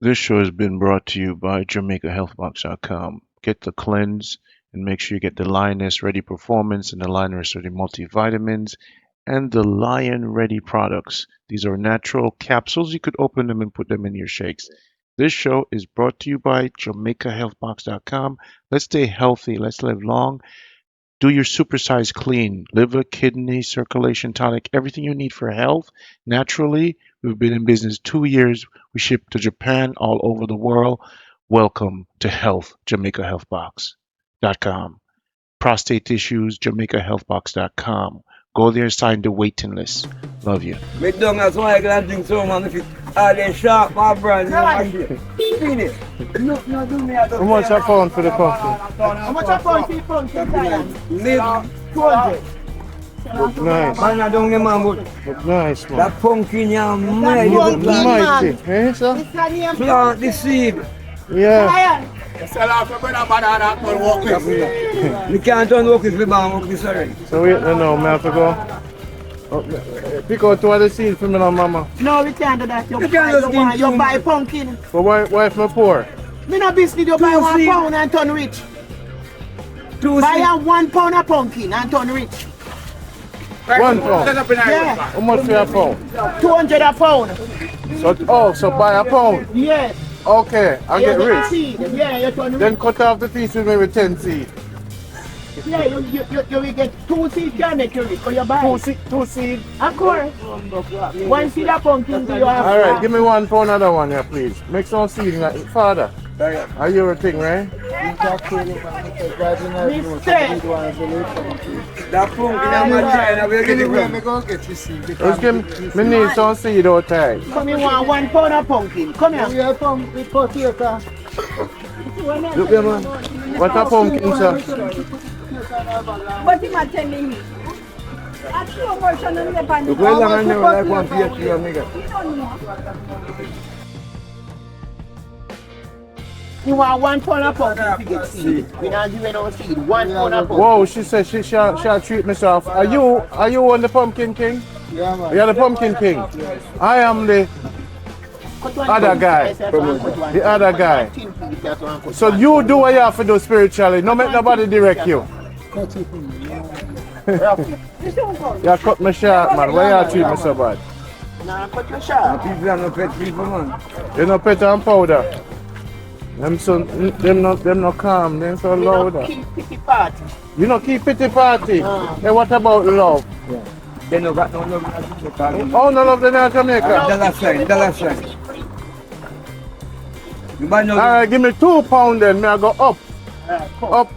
This show has been brought to you by JamaicaHealthbox.com. Get the cleanse and make sure you get the Lioness Ready Performance and the Lioness Ready Multivitamins and the Lion Ready products. These are natural capsules. You could open them and put them in your shakes. This show is brought to you by JamaicaHealthbox.com. Let's stay healthy. Let's live long. Do your supersize clean, liver, kidney, circulation tonic, everything you need for health naturally. We've been in business 2 years. We ship to Japan, all over the world. Welcome to Health, JamaicaHealthbox.com. Prostate issues, JamaicaHealthbox.com. Go there, sign the waiting list. Love you. Me done as why I can drink so man if it all they sharp my brand new finish. No, do me at How much I found for the coffee? How much I found for the pumpkin? Live 200. Look nice. man I don't get man but Look nice, man. that pumpkin you mighty pumpkin, good plant. Mighty, eh, sir? It's a name. Plant the seed. Yeah. Lion. Me can't turn work if me ban work this already. So wait, no, me have to go. Oh, pick out two of the seeds for me now, mama. No, we can't do that. You can't just You buy pumpkin. But why if me poor? Me no business you buy 1 pound and turn rich. Two Buy seed. a 1 pound of pumpkin and turn rich. 1 pound. Yeah. How much for a pound? 200 a pound. So buy a pound. Yes. Okay, I get You rich. seed. Yeah, you turn Then rich. cut off the piece with maybe 10 seeds. Yeah, you will get 2 seeds can make you rich. So you buy. Two seeds. Of course. 1 seed of pumpkin do you have. Alright, give me 1 pound another one here, please. Make some seeds. Father, are you a thing, right? Mistake. That pumpkin I'm not trying to get it from. Just give me need some seed outside. Come here, want 1 pound of pumpkin. Come here. Look here man. What a pumpkin, sir? But him are telling me. I slow motion on the pan. Look where long I never like one PhD nigga. You don't know. You want 1 pound of pumpkin to get seed. We not giving no seed. 1 pound of pumpkin. Whoa, she said she shall treat myself. Are you on the Pumpkin King? Yeah man. You're the Pumpkin King. I am the other guy. The other guy. So you do what you have to do spiritually. No make nobody direct you. You cut me short, man. Why you treat me so bad? Nah, cut your shot. People are not pet people man. You know pet and powder. Them not calm, them so We loud. don't keep pity party. You know keep pity party. Hey, what about love? They no got no love. Oh, no love them in Jamaica. Dollar sign. You might know. Alright, give me 2 pound then. May I go up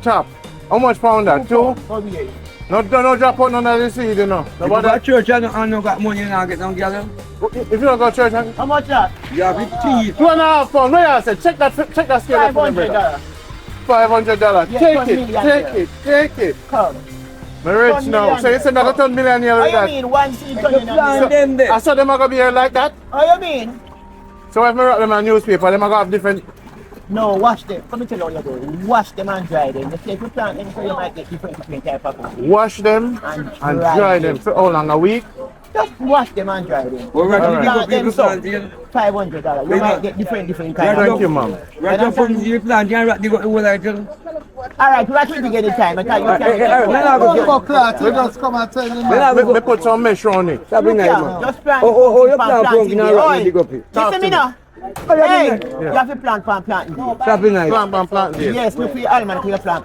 top. How much pound that? 2? No drop out none of the seed, you know. If you Nobody, got church and no got money and I get no gal. if you don't go to church, How much that? You have it teeth. 2.5 pound. Where you say? Check that scale for me, brother. $500. $500. Yeah, Take 1 million, take it. Come. Me rich 1 now. million. So you say not a ton millionaire How with you that? mean 1 seed turn You in a plan million? them there. I saw them are gonna be here like that. How you mean? So if me write them in a newspaper, them are gonna have different. No, wash them. Come and tell you how you do. Wash them and dry them. If you plant them, so you might get different type of food. Wash them and dry them for how long? A week? Just wash them and dry them. Well, right, If you you plant got them people so, planting. $500. You might get different kind Thank of you, ma'am. Right up from you plant, you got the whole like Alright, we actually get the time. I tell you We just come and tell you. Me put some mesh on it. Stop being nice, man. Just plant. Oh, you plant pumpkin and rock Oi, dig up it. listen me now. Hey, you have to plant. Stop being nice. Plant there. Yes, look for your almond, you plant.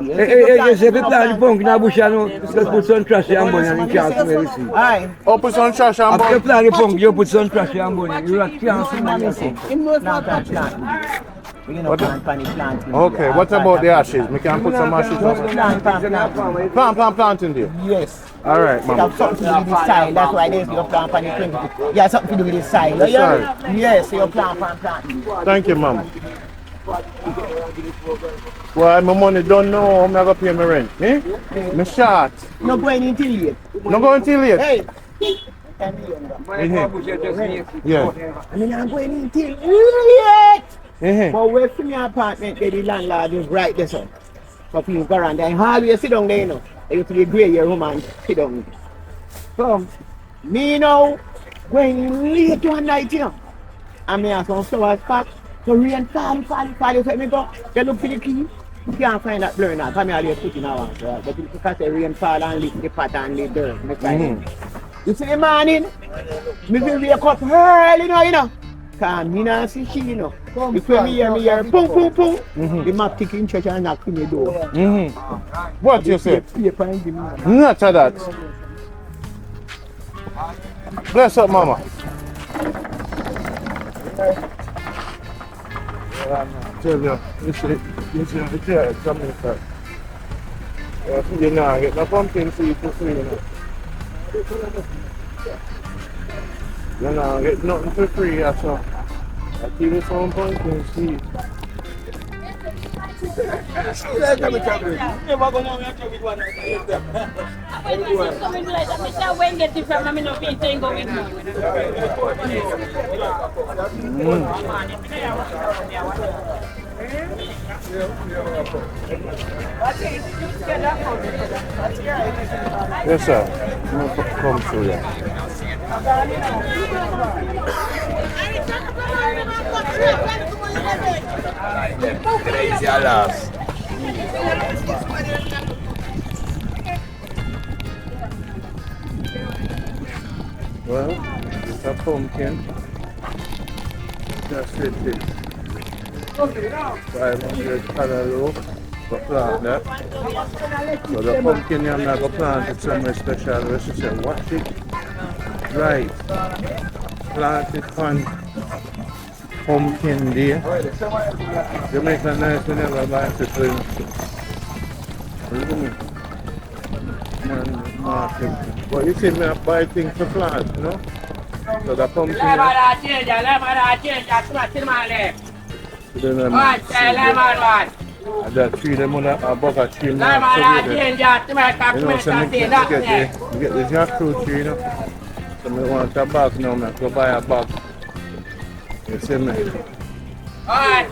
Hey, say if you plant the pumpkin and bush and just put some trash and bone and you can't smell the seed. Aye. Oh, put some trash and After you bone. plant the pumpkin, you put some trash and bone. You can't smell the seed. Plant. You know, plant. Okay, what about the ashes? We can put some ashes on. Plant in there. Yes. Alright, It ma'am. have something to do with the soil. That's why there's your plant pan 20. Yeah, something to do with the soil. The Yeah? soil. Yes, so your plant. Thank you, ma'am. Well, my money don't know how I'm gonna pay my rent. Eh? Me short. No going until late. No going till late. Hey. Yeah. I mean, I'm going until late. Eh. But where from your apartment, the landlord is right there, son. So people go around there and always sit down there, you know. They used to be grey, your room and sit down. So, me now, going late one night, you know. And me have some flowers spot. So rain fall. You say me go. You look for the key. You can't find that blur now. Come here, you put in a one. But if you can say rain fall and lift the pot and the dirt. Me find it. You see the morning? Me will wake up early now, you know. Cause me not see she, you know. If me hear, boom. The map tick in church and knock on the door. What you say? Paper and give me. Not to that. Bless up, mama. Tell you, it's here, Jamaica. You know, get no pumpkin seed for free, you know. You know, get nothing for free, that's all. I give you some pumpkin seed. Yes, sir. I'm going to come through there. Crazy alas. Well, it's a pumpkin. Just with it. 500 callaloo. Go plant that. So the pumpkin I'm not going to plant it somewhere special. We should say, watch it. Right. Plant it on pumpkin day. Jamaica nice we never buy people. But you see me I buy things to plant, you know? So the pumpkin and that tree them on a bugger tree now. You know, so you get the jackfruit tree, you know. So I want a bag now, I go buy a bag. You see me? Why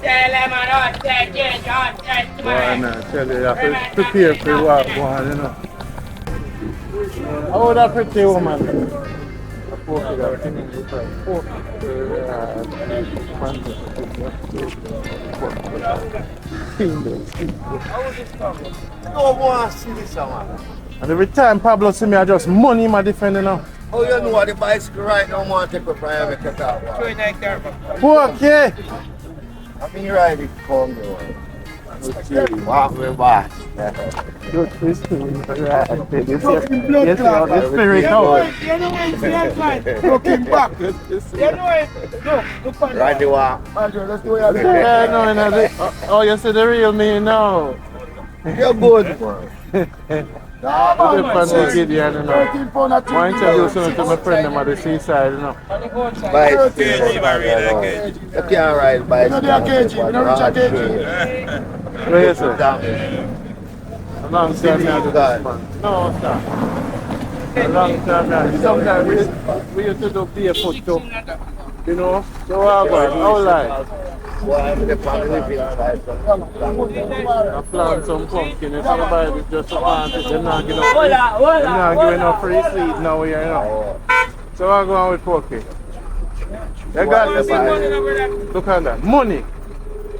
not? Tell you, you have to prepare for walk one, you know. How would that pretty woman? A Pokey that thing in the No one see this man. And every time Pablo see me, I just money in my defender now. Oh, you know what the bicycle right now, man, take a private car. Pokey! I mean, ride it, come there. Walk with boss. Good Christian, right? Yes, the spirit now. You know what it's like? Looking back. You know it. No, look on Ride the walk. let's do it. Yeah, no. Oh, you see the real me now. You're good, man. I'm a fan of Gideon, you know. I introduce you to my friend them at the seaside, you know. Bicycle. You can't ride bicycle. You know they are KG. You know Richard KG. Where is it? A long time now to this man. No, sir. A long time now. Sometimes we used to do barefoot too. You know? So how life? I'm the family living inside. I plant some pumpkin. If somebody just plant it, they're not giving no free seed now here, you know. So I'm going with Pokey. They got the money. Look at that. Money.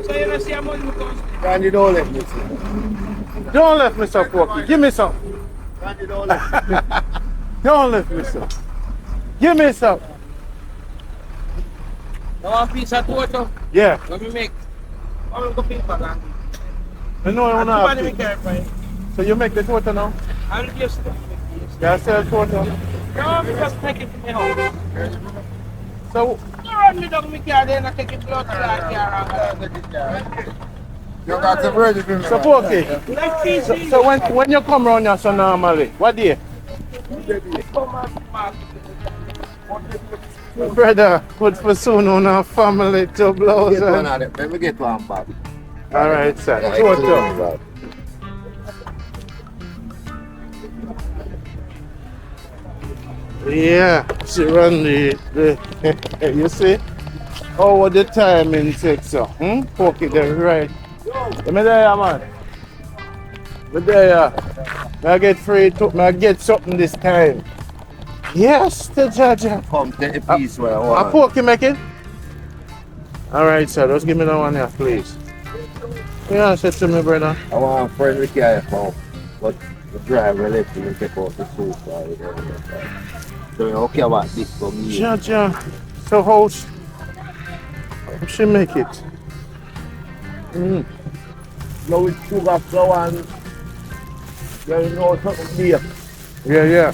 So you don't see a money because Randy, don't let me see. Don't let me some Pokey. Give me some. Randy, don't let me Don't let me some. Give me some. one piece of total. Yeah. Let me make. I'm going to go pay back. I know I want to have. So you make the total now? I'll just make You sell total? No, I'm just taking it to my home. So You run me down my car then I take it close to that car. You got the ready for me. So Pokey. So when you come around here so normally, what day? Brother, good for soon on our family to blows. Get one of them. Let me get one back. Alright, sir. Yeah, Total. Yeah, she run the you see? Oh, what the timing takes so. Pokey there, right. Let me there, man. But there, I get free to I get something this time. Yes, the judge. Come take a piece where I A want. Pokey making? Alright, sir, just give me that one here, please. Yeah, say to me, brother. I want a friend with you now, but the driver left me and take out the soup. So you okay about this for me? Ja. So how she make it? Now with sugar, flour, and you know something there. Yeah.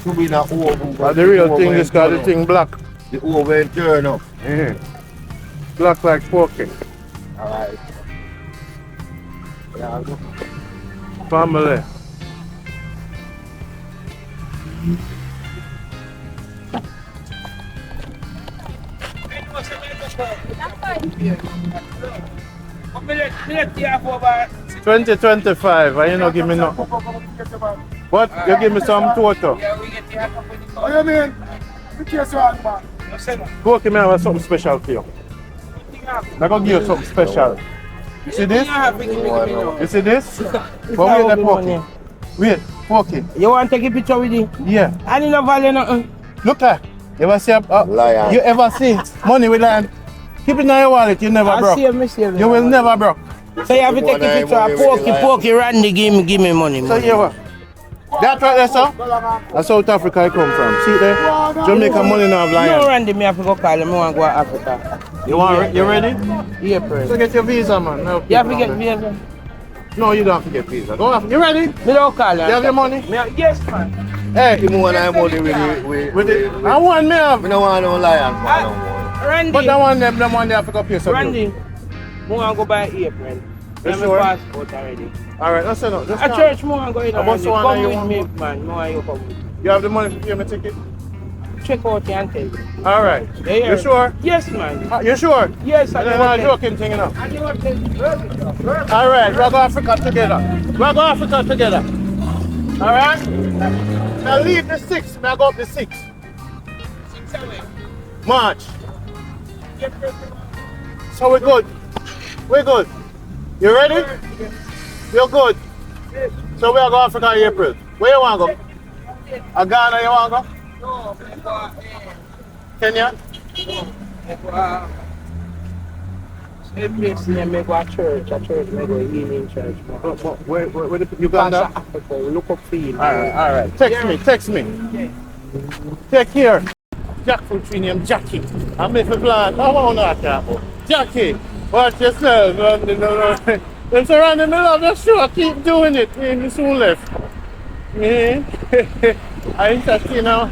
To be in an oven. But the real thing is got the thing black. The oven turn up. Black like Pokey. Alright. Yeah, Family. That's 2025, and you know give me no. What? You give me some total. what you mean? Pokey, me have something special for you. I'm gonna give you something special. You see this? You see this? But wait, the Pokey. Wait, Pokey. You want to take a picture with you? Yeah. I didn't value nothing. Look at. You ever see Lion. you ever see money with lion? Keep it in your wallet, you never broke. Save. You will never broke. So you have to take a picture of Pokey, Randy, give me money. So you what? That right there, sir? That's South Africa I come from. See there? Jamaica money now have No, lion. Randy, me have to go call him. I want to go to Africa. You ready? Yeah, bro. So get your visa, man. No, You have to get visa. No, you don't have to get visa. Go on. You ready? Me don't call him. You have your money? Yes, man. Hey, You want to money with it. I want me have. I don't want no lion. Randy. But that one them they have to go pay something. Randy, I want to go by April. I have my sure? passport already. Alright, let's say no. Just A come. church, I want to go in. How much Randy. one Come you with want? me, man. I want you come with me. You have the money to pay my ticket? Check out the and Alright. Yeah. You sure? Yes, man. You sure? Yes, I I'm not joking thing enough. know. Alright, we'll go Africa together. We'll go Africa together. Alright? Now leave the 6th, I'll go up the 6th. March. So we're good. We're good. You ready? You're good. So we'll go Africa in April. Where you want to go? Ghana you want to go? No, Kenya? Same place name me go a church, me go healing church. Where Uganda? Africa, we look up for you. Alright. Text me. Take care. Jackfruit tree named Jackie. I'm if a plant. I want to know Jackie, watch yourself. No. Them surround the middle of the show, keep doing it. Me soon left. I interested, you know.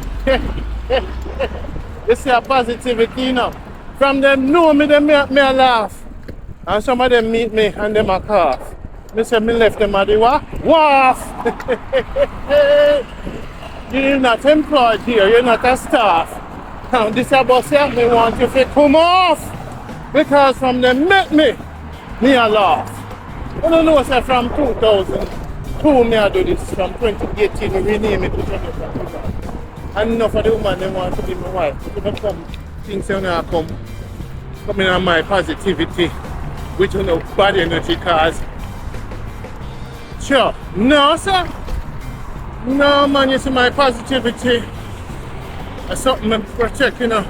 You see a positivity, you know. From them know me, they make me a laugh. And some of them meet me and them a cough. Me say me left them at the what? Waff! You're not employed here, you're not a staff. Now this about here, me want you to come off. Because from them met me a laugh. I don't know, say from 2002 me I do this, from 2018 we rename it to Jamaica. And enough of the woman they want to be my wife. If they come, things when I come in on my positivity, which you know bad energy cause. Sure. No sir. No man, you see my positivity. That's something I protect, you know.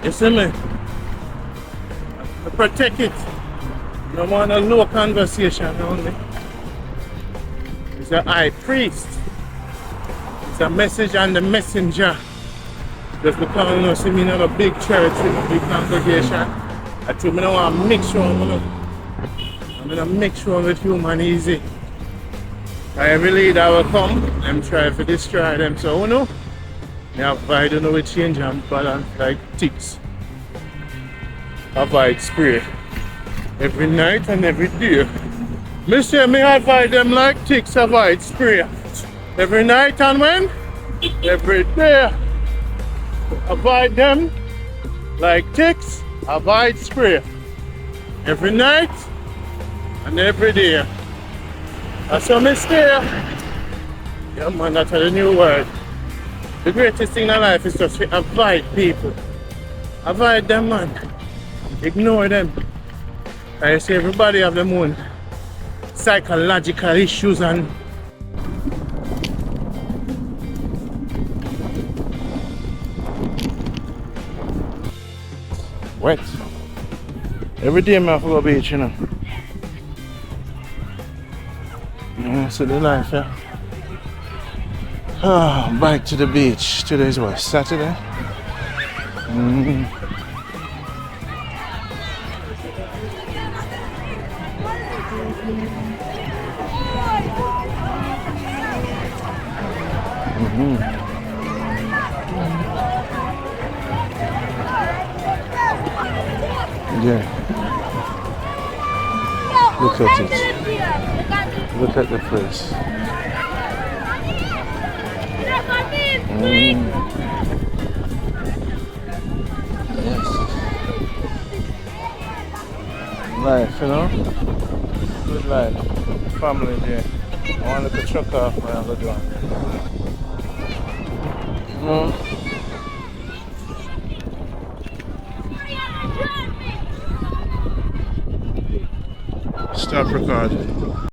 You see me? I protect it. No want a low conversation only. It's a high priest. It's a message and the messenger. Just because you know, see me in a big church with a big congregation. I think I don't want to mix around with them. I'm going to mix around with human easy. Every leader will come and try to destroy them. So you know, I avoid you know we change and balance like ticks. Avoid spray. Every night and every day. Me say me avoid them like ticks, avoid spray. Every night and when? Every day. Avoid them like ticks, avoid spray. Every night and every day. That's how me stay. Yeah man, that's the new word. The greatest thing in life is just to avoid people. Avoid them man. Ignore them. I say everybody have their own psychological issues and wet. Every day I have to go beach, you know. Yeah, so the life, yeah. Oh, back to the beach. Today's what, Saturday? Yeah. Look at it. Look at the place. Yes. Life, you know? Good life. Family there. I want to truck off my other door. Stop recording.